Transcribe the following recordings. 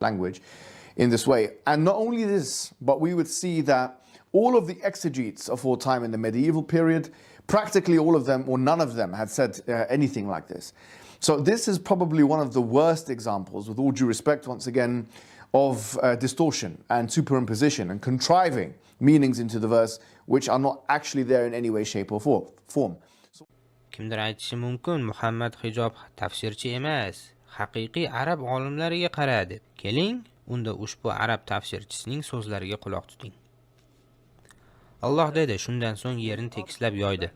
language in this way. And not only this, but we would see that all of the exegetes of all time in the medieval period, practically all of them or none of them had said anything like this. So this is probably one of the worst examples, with all due respect once again, of distortion and superimposition and contriving meanings into the verse which are not actually there in any way, shape or form. Kimdir aytishi mumkin, Muhammad hijob tafsirchi emas, haqiqiy arab olimlariga qara deb. Keling, unda ushbu arab tafsirchisining so'zlariga quloq tuting. Alloh dedi, shundan so'ng yerni tekislab yoydi.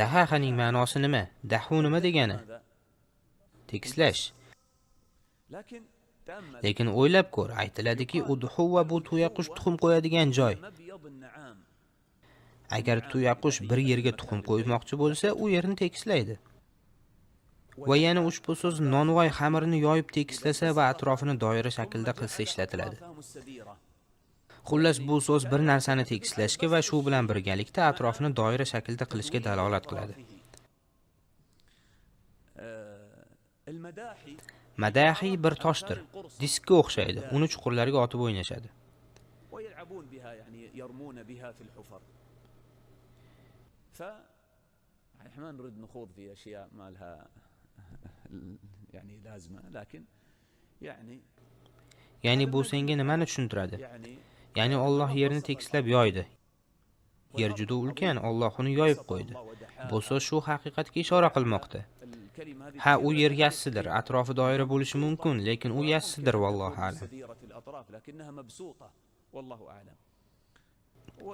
Dahahaning ma'nosi nima? Dahu nima degani? Tekislash. Lekin o'ylab ko'r, aytiladiki, udhu va bu tuyaqush tuxum qo'yadigan joy. Agar tuyaqush bir yerga tuxum qo'ymoqchi bo'lsa, u yerni tekislaydi. Va yana ushbu so'z nonvoy xamirni yoyib tekislasa va atrofini doira shaklda qilsa ishlatiladi. Xullas, bu so'z bir narsani tekislashga va shu bilan birgalikda atrofini doira shaklda qilishga dalolat qiladi. Madahi bir toshdir, diskka o'xshaydi. Uni chuqurlarga otib o'ynashadi. ما نريد نخوض في أشياء ما لها يعني لازمة لكن Ya'ni bu senga nimani tushuntiradi? Ya'ni Alloh yerni tekislab yoydi. Yer juda ulkan, Alloh uni yoyib qo'ydi. Bu so'z shu haqiqatga ishora qilmoqda. Ha, u yer yassidir, atrofi doira bo'lishi mumkin, lekin u yassidir, vallohu a'lam.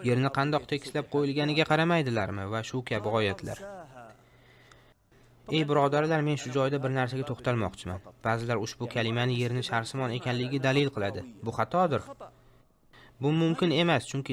Yerni qandoq tekislab qo'yilganiga qaramaydilarmi va shu kabi oyatlar. Ey birodarlar, men shu joyda bir narsaga to'xtalmoqchiman. Ba'zilar ushbu kalimani yerni sharsimon ekanligiga dalil qiladi. Bu xatodir. Bu mumkin emas, chunki